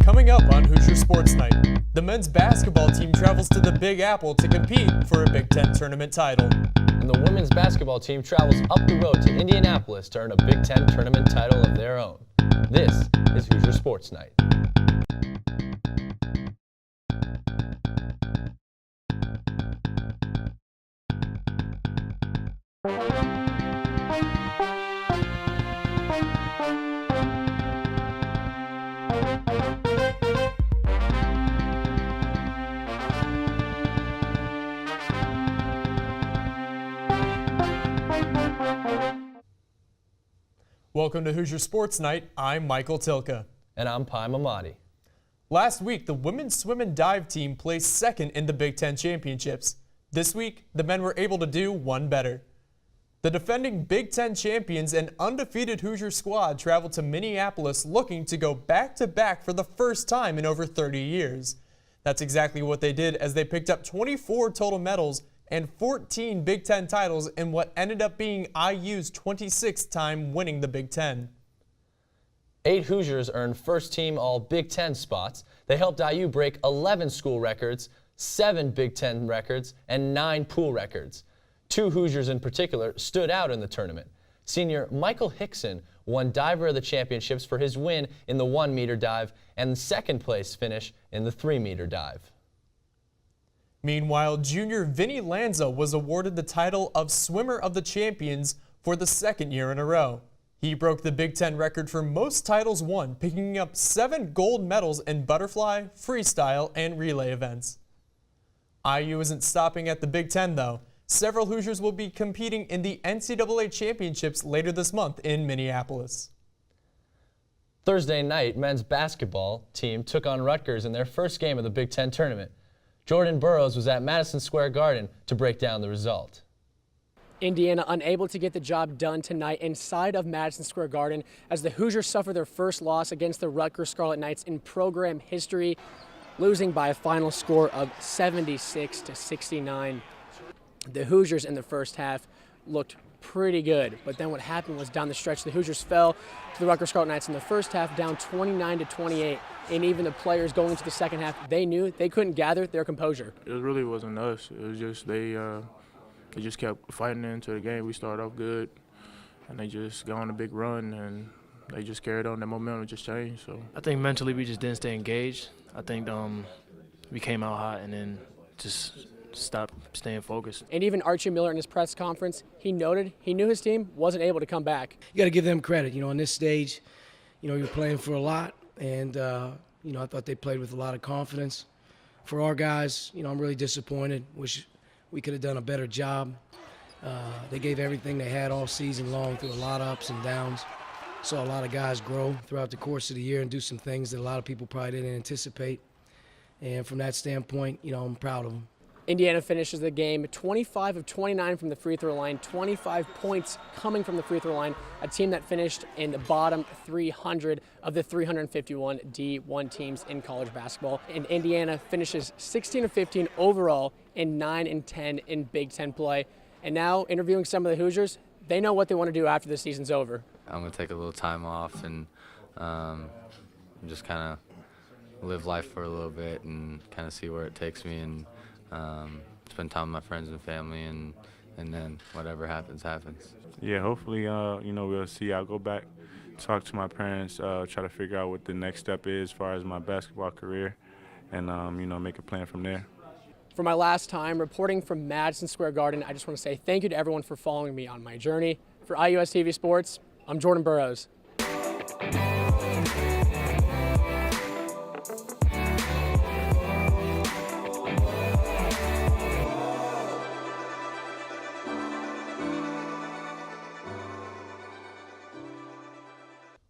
Coming up on Hoosier Sports Night, the men's basketball team travels to the Big Apple to compete for a Big Ten tournament title. And the women's basketball team travels up the road to Indianapolis to earn a Big Ten tournament title of their own. This is Hoosier Sports Night. Welcome to Hoosier Sports Night. I'm Michael Tilka. And I'm Pai Mamadi. Last week, the women's swim and dive team placed second in the Big Ten championships. This week, the men were able to do one better. The defending Big Ten champions and undefeated Hoosier squad traveled to Minneapolis looking to go back-to-back for the first time in over 30 years. That's exactly what they did, as they picked up 24 total medals and 14 Big Ten titles in what ended up being IU's 26th time winning the Big Ten. 8 Hoosiers earned first-team All-Big Ten spots. They helped IU break 11 school records, 7 Big Ten records, and 9 pool records. 2 Hoosiers in particular stood out in the tournament. Senior Michael Hickson won Diver of the Championships for his win in the 1-meter dive and second-place finish in the 3-meter dive. Meanwhile, junior Vinny Lanza was awarded the title of Swimmer of the Champions for the second year in a row. He broke the Big Ten record for most titles won, picking up 7 gold medals in butterfly, freestyle, and relay events. IU isn't stopping at the Big Ten, though. Several Hoosiers will be competing in the NCAA championships later this month in Minneapolis. Thursday night, men's basketball team took on Rutgers in their first game of the Big Ten tournament. Jordan Burroughs was at Madison Square Garden to break down the result. Indiana unable to get the job done tonight inside of Madison Square Garden as the Hoosiers suffer their first loss against the Rutgers Scarlet Knights in program history, losing by a final score of 76-69. The Hoosiers in the first half looked pretty good, but then what happened was down the stretch, the Hoosiers fell to the Rutgers Scarlet Knights in the first half, down 29-28, and even the players going into the second half, they knew they couldn't gather their composure. It really wasn't us. It was just they just kept fighting into the game. We started off good, and they just got on a big run, and they just carried on. That momentum just changed. So I think mentally we just didn't stay engaged. I think we came out hot and then just stopped staying focused. And even Archie Miller in his press conference, he noted he knew his team wasn't able to come back. You got to give them credit. You know, on this stage, you know, you're playing for a lot, and you know, I thought they played with a lot of confidence. For our guys, you know, I'm really disappointed. Wish we could have done a better job. They gave everything they had all season long through a lot of ups and downs. Saw a lot of guys grow throughout the course of the year and do some things that a lot of people probably didn't anticipate. And from that standpoint, you know, I'm proud of them. Indiana finishes the game 25 of 29 from the free throw line, 25 points coming from the free throw line, a team that finished in the bottom 300 of the 351 D1 teams in college basketball. And Indiana finishes 16 of 15 overall and 9 and 10 in Big Ten play. And now, interviewing some of the Hoosiers, they know what they want to do after the season's over. I'm going to take a little time off and just kind of live life for a little bit and kind of see where it takes me, and spend time with my friends and family, and then whatever happens, happens. yeah, hopefully you know, we'll see. I'll go back, talk to my parents, try to figure out what the next step is as far as my basketball career, and you know, make a plan from there. For my last time reporting from Madison Square Garden, I just want to say thank you to everyone for following me on my journey. For IUS TV Sports, I'm Jordan Burroughs.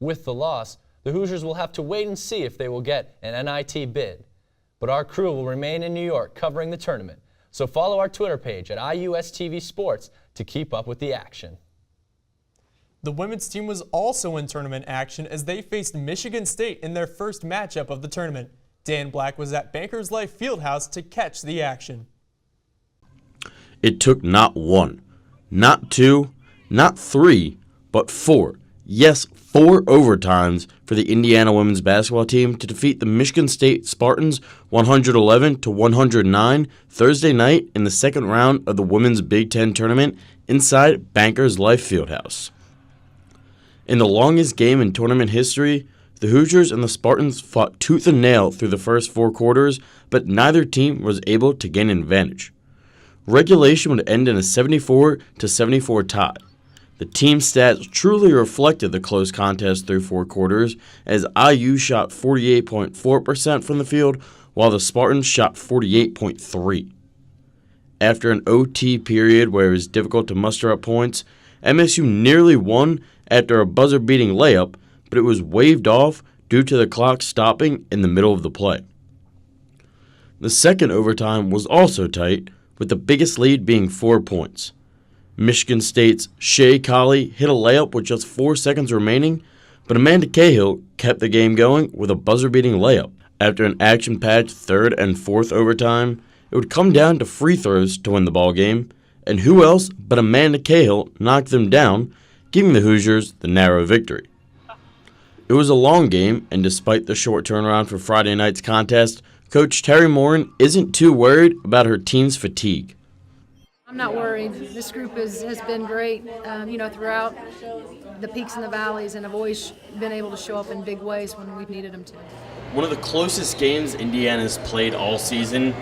With the loss, the Hoosiers will have to wait and see if they will get an NIT bid. But our crew will remain in New York covering the tournament, so follow our Twitter page at IUS TV Sports to keep up with the action. The women's team was also in tournament action as they faced Michigan State in their first matchup of the tournament. Dan Black was at Bankers Life Fieldhouse to catch the action. It took not 1, not 2, not 3, but 4 Yes, 4 overtimes for the Indiana women's basketball team to defeat the Michigan State Spartans 111-109 Thursday night in the second round of the Women's Big Ten tournament inside Bankers Life Fieldhouse. In the longest game in tournament history, the Hoosiers and the Spartans fought tooth and nail through the first 4 quarters, but neither team was able to gain an advantage. Regulation would end in a 74-74 tie. The team stats truly reflected the close contest through 4 quarters, as IU shot 48.4% from the field, while the Spartans shot 48.3%. After an OT period where it was difficult to muster up points, MSU nearly won after a buzzer-beating layup, but it was waved off due to the clock stopping in the middle of the play. The second overtime was also tight, with the biggest lead being 4 points. Michigan State's Shea Colley hit a layup with just 4 seconds remaining, but Amanda Cahill kept the game going with a buzzer-beating layup. After an action-packed third and fourth overtime, it would come down to free throws to win the ball game, and who else but Amanda Cahill knocked them down, giving the Hoosiers the narrow victory. It was a long game, and despite the short turnaround for Friday night's contest, Coach Terry Morin isn't too worried about her team's fatigue. I'm not worried. This group has been great, throughout the peaks and the valleys, and have always been able to show up in big ways when we've needed them to. One of the closest games Indiana's played all season,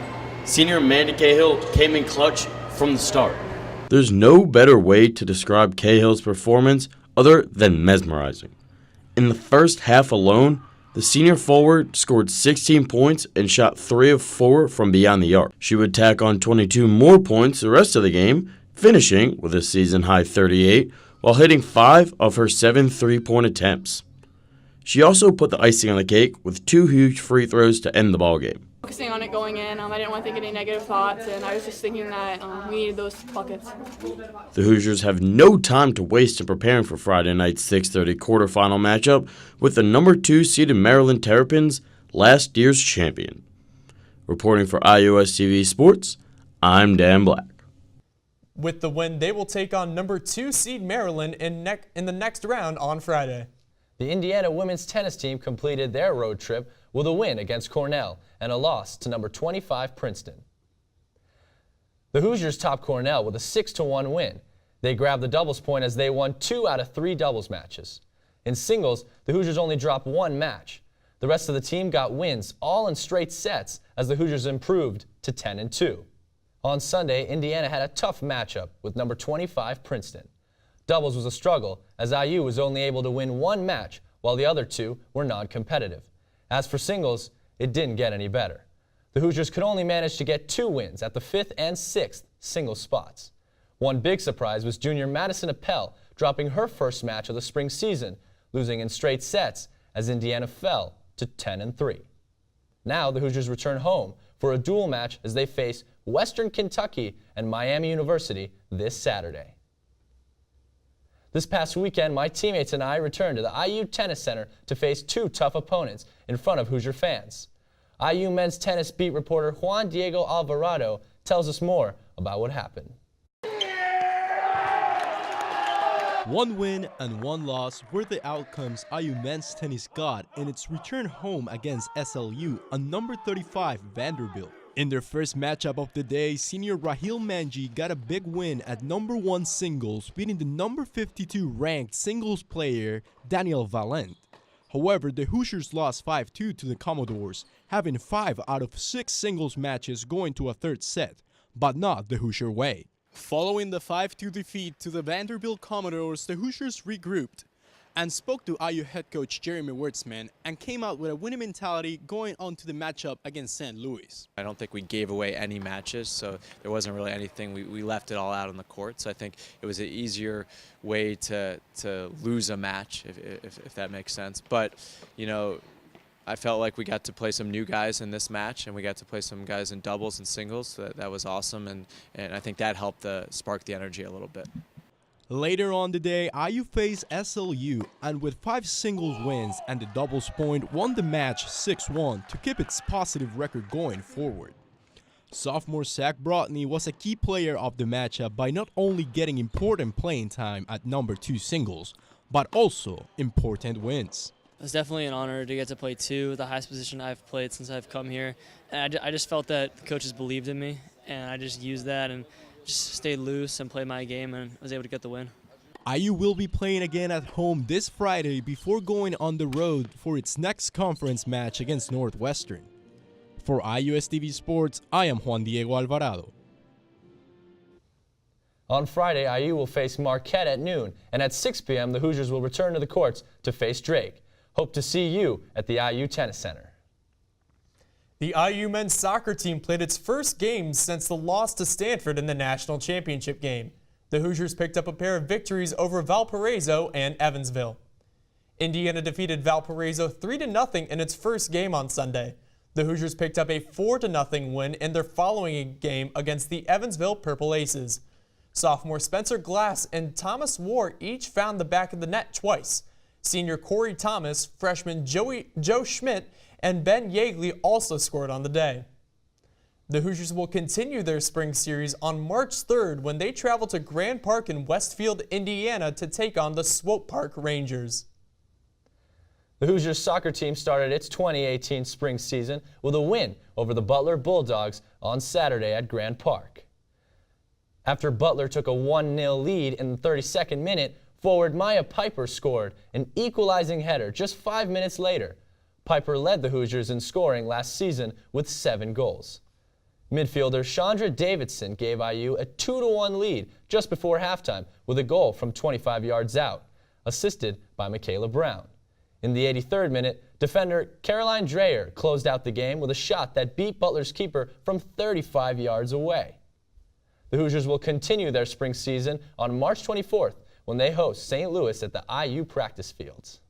senior Amanda Cahill came in clutch from the start. There's no better way to describe Cahill's performance other than mesmerizing. In the first half alone, the senior forward scored 16 points and shot 3 of 4 from beyond the arc. She would tack on 22 more points the rest of the game, finishing with a season-high 38 while hitting 5 of her 7 3-point attempts. She also put the icing on the cake with 2 huge free throws to end the ballgame. Focusing on it going in, I didn't want to think any negative thoughts, and I was just thinking that we needed those buckets. The Hoosiers have no time to waste in preparing for Friday night's 6:30 quarterfinal matchup with the number 2 seeded Maryland Terrapins, last year's champion. Reporting for iOS TV Sports, I'm Dan Black. With the win, they will take on number 2 seed Maryland in the next round on Friday. The Indiana women's tennis team completed their road trip with a win against Cornell and a loss to number 25 Princeton. The Hoosiers topped Cornell with a 6-1 win. They grabbed the doubles point as they won 2 out of 3 doubles matches. In singles, the Hoosiers only dropped 1 match. The rest of the team got wins, all in straight sets, as the Hoosiers improved to 10-2. On Sunday, Indiana had a tough matchup with number 25 Princeton. Doubles was a struggle, as IU was only able to win 1 match, while the other 2 were non-competitive. As for singles, it didn't get any better. The Hoosiers could only manage to get 2 wins at the 5th and 6th singles spots. One big surprise was junior Madison Appel dropping her first match of the spring season, losing in straight sets as Indiana fell to 10-3. Now the Hoosiers return home for a dual match as they face Western Kentucky and Miami University this Saturday. This past weekend, my teammates and I returned to the IU Tennis Center to face 2 tough opponents in front of Hoosier fans. IU men's tennis beat reporter Juan Diego Alvarado tells us more about what happened. 1 win and 1 loss were the outcomes IU men's tennis got in its return home against SLU on number 35 Vanderbilt. In their first matchup of the day, senior Raheel Manji got a big win at number 1 singles, beating the number 52 ranked singles player Daniel Valent. However, the Hoosiers lost 5-2 to the Commodores, having 5 out of 6 singles matches going to a 3rd set, but not the Hoosier way. Following the 5-2 defeat to the Vanderbilt Commodores, the Hoosiers regrouped and spoke to IU head coach Jeremy Wertzman and came out with a winning mentality going on to the matchup against St. Louis. I don't think we gave away any matches, so there wasn't really anything. We left it all out on the court, so I think it was an easier way to lose a match, if that makes sense. But, I felt like we got to play some new guys in this match, and we got to play some guys in doubles and singles, so that was awesome, and I think that helped spark the energy a little bit. Later on the day, IU faced SLU, and with 5 singles wins and the doubles point, won the match 6-1 to keep its positive record going forward. Sophomore Zach Brotney was a key player of the matchup by not only getting important playing time at number 2 singles, but also important wins. It's definitely an honor to get to play two, the highest position I've played since I've come here. And I just felt that the coaches believed in me, and I just used that and just stayed loose and played my game and was able to get the win. IU will be playing again at home this Friday before going on the road for its next conference match against Northwestern. For IUSTV Sports, I am Juan Diego Alvarado. On Friday, IU will face Marquette at noon, and at 6 p.m. the Hoosiers will return to the courts to face Drake. Hope to see you at the IU Tennis Center. The IU men's soccer team played its first game since the loss to Stanford in the national championship game. The Hoosiers picked up a pair of victories over Valparaiso and Evansville. Indiana defeated Valparaiso 3-0 in its first game on Sunday. The Hoosiers picked up a 4-0 win in their following game against the Evansville Purple Aces. Sophomore Spencer Glass and Thomas War each found the back of the net twice. Senior Corey Thomas, freshman Joe Schmidt, and Ben Yeagley also scored on the day. The Hoosiers will continue their spring series on March 3rd when they travel to Grand Park in Westfield, Indiana to take on the Swope Park Rangers. The Hoosiers soccer team started its 2018 spring season with a win over the Butler Bulldogs on Saturday at Grand Park. After Butler took a 1-0 lead in the 32nd minute, forward Maya Piper scored an equalizing header just 5 minutes later. Piper led the Hoosiers in scoring last season with 7 goals. Midfielder Chandra Davidson gave IU a 2-1 lead just before halftime with a goal from 25 yards out, assisted by Michaela Brown. In the 83rd minute, defender Caroline Dreyer closed out the game with a shot that beat Butler's keeper from 35 yards away. The Hoosiers will continue their spring season on March 24th when they host St. Louis at the IU practice fields.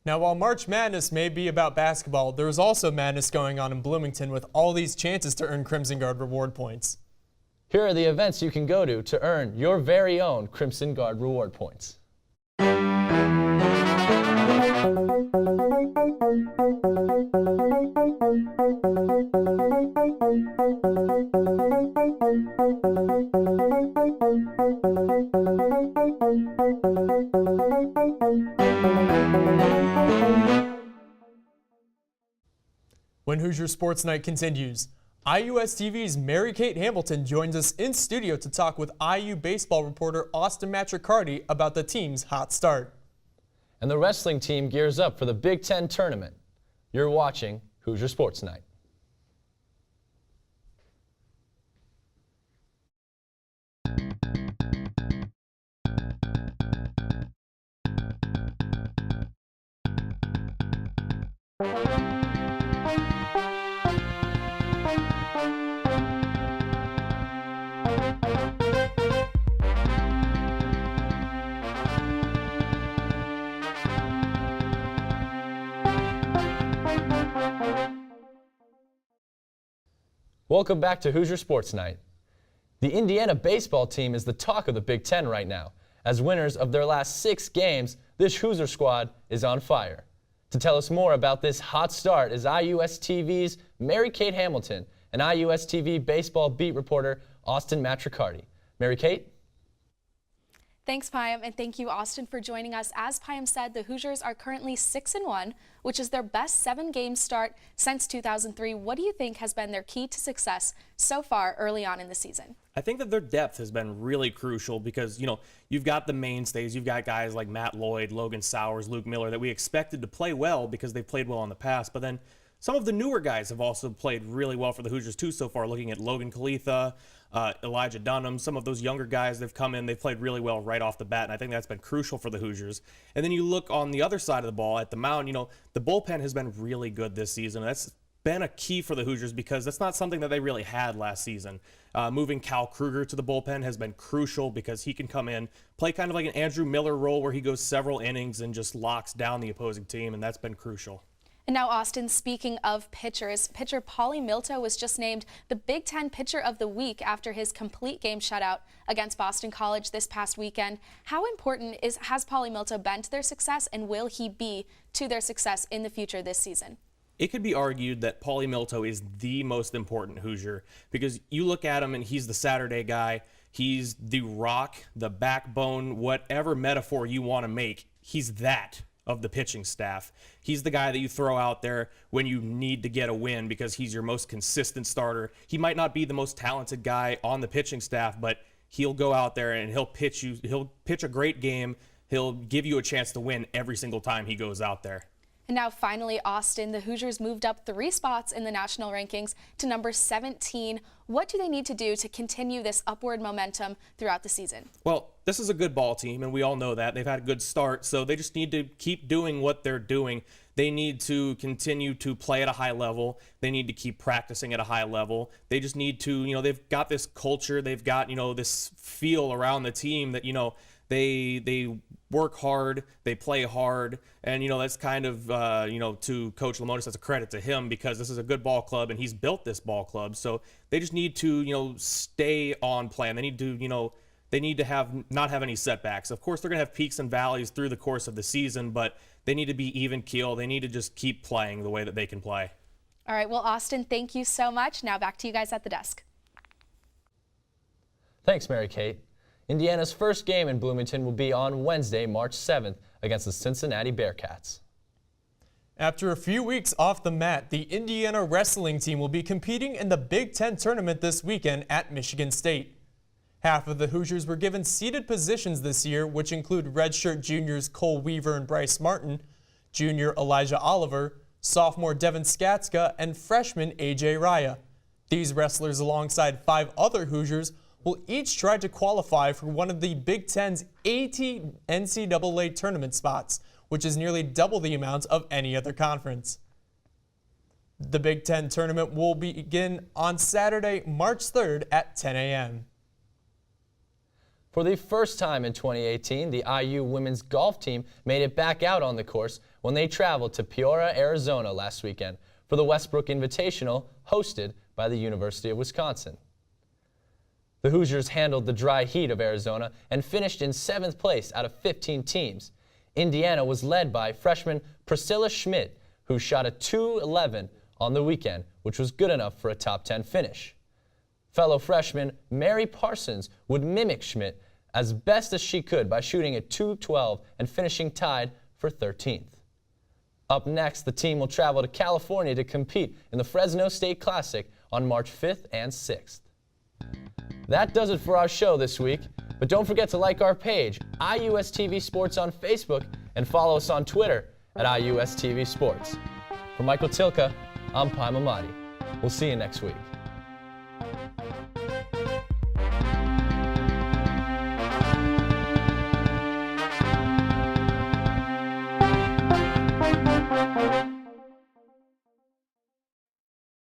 Now, while March Madness may be about basketball, there is also madness going on in Bloomington with all these chances to earn Crimson Guard reward points. Here are the events you can go to earn your very own Crimson Guard reward points. When Hoosier Sports Night continues, IUSTV's Mary-Kate Hamilton joins us in studio to talk with IU baseball reporter Austin Matricardi about the team's hot start. And the wrestling team gears up for the Big Ten tournament. You're watching Hoosier Sports Night. Welcome back to Hoosier Sports Night. The Indiana baseball team is the talk of the Big Ten right now. As winners of their last 6 games, this Hoosier squad is on fire. To tell us more about this hot start is IUSTV's Mary-Kate Hamilton and IUSTV baseball beat reporter Austin Matricardi. Mary-Kate? Thanks, Payam, and thank you, Austin, for joining us. As Payam said, the Hoosiers are currently 6-1, which is their best 7-game start since 2003. What do you think has been their key to success so far early on in the season? I think that their depth has been really crucial because, you've got the mainstays. You've got guys like Matt Lloyd, Logan Sowers, Luke Miller that we expected to play well because they've played well in the past. But then some of the newer guys have also played really well for the Hoosiers too so far, looking at Logan Kalitha, Elijah Dunham, some of those younger guys, they've come in, they've played really well right off the bat, and I think that's been crucial for the Hoosiers. And then you look on the other side of the ball at the mound, the bullpen has been really good this season. That's been a key for the Hoosiers because that's not something that they really had last season. Moving Cal Kruger to the bullpen has been crucial because he can come in, play kind of like an Andrew Miller role where he goes several innings and just locks down the opposing team, and that's been crucial. And now, Austin, speaking of pitchers, pitcher Paulie Milto was just named the Big Ten Pitcher of the Week after his complete game shutout against Boston College this past weekend. How important has Paulie Milto been to their success, and will he be to their success in the future this season? It could be argued that Paulie Milto is the most important Hoosier because you look at him and he's the Saturday guy. He's the rock, the backbone, whatever metaphor you want to make. He's that of the pitching staff. He's the guy that you throw out there when you need to get a win because he's your most consistent starter. He might not be the most talented guy on the pitching staff, but he'll go out there and he'll pitch a great game. He'll give you a chance to win every single time he goes out there. And now finally, Austin, the Hoosiers moved up 3 spots in the national rankings to number 17. What do they need to do to continue this upward momentum throughout the season? Well, this is a good ball team, and we all know that. They've had a good start, so they just need to keep doing what they're doing. They need to continue to play at a high level. They need to keep practicing at a high level. They just need to, they've got this culture. They've got, this feel around the team that, they work hard, they play hard, and that's kind of to Coach Lamonis, that's a credit to him because this is a good ball club and he's built this ball club. So they just need to stay on plan. They need to not have any setbacks. Of course, they're gonna have peaks and valleys through the course of the season, but they need to be even keel. They need to just keep playing the way that they can play. All right, well, Austin, thank you so much. Now back to you guys at the desk. Thanks, Mary Kate. Indiana's first game in Bloomington will be on Wednesday, March 7th against the Cincinnati Bearcats. After a few weeks off the mat, the Indiana wrestling team will be competing in the Big Ten tournament this weekend at Michigan State. Half of the Hoosiers were given seated positions this year, which include redshirt juniors Cole Weaver and Bryce Martin, junior Elijah Oliver, sophomore Devin Skatska, and freshman A.J. Raya. These wrestlers, alongside 5 other Hoosiers, will each try to qualify for one of the Big Ten's 80 NCAA tournament spots, which is nearly double the amount of any other conference. The Big Ten tournament will begin on Saturday, March 3rd at 10 a.m. For the first time in 2018, the IU women's golf team made it back out on the course when they traveled to Peoria, Arizona last weekend for the Westbrook Invitational hosted by the University of Wisconsin. The Hoosiers handled the dry heat of Arizona and finished in 7th place out of 15 teams. Indiana was led by freshman Priscilla Schmidt, who shot a .211 on the weekend, which was good enough for a top 10 finish. Fellow freshman Mary Parsons would mimic Schmidt as best as she could by shooting a .212 and finishing tied for 13th. Up next, the team will travel to California to compete in the Fresno State Classic on March 5th and 6th. That does it for our show this week, but don't forget to like our page, IUSTV Sports on Facebook, and follow us on Twitter at IUSTV Sports. For Michael Tilka, I'm Pai Mamadi. We'll see you next week.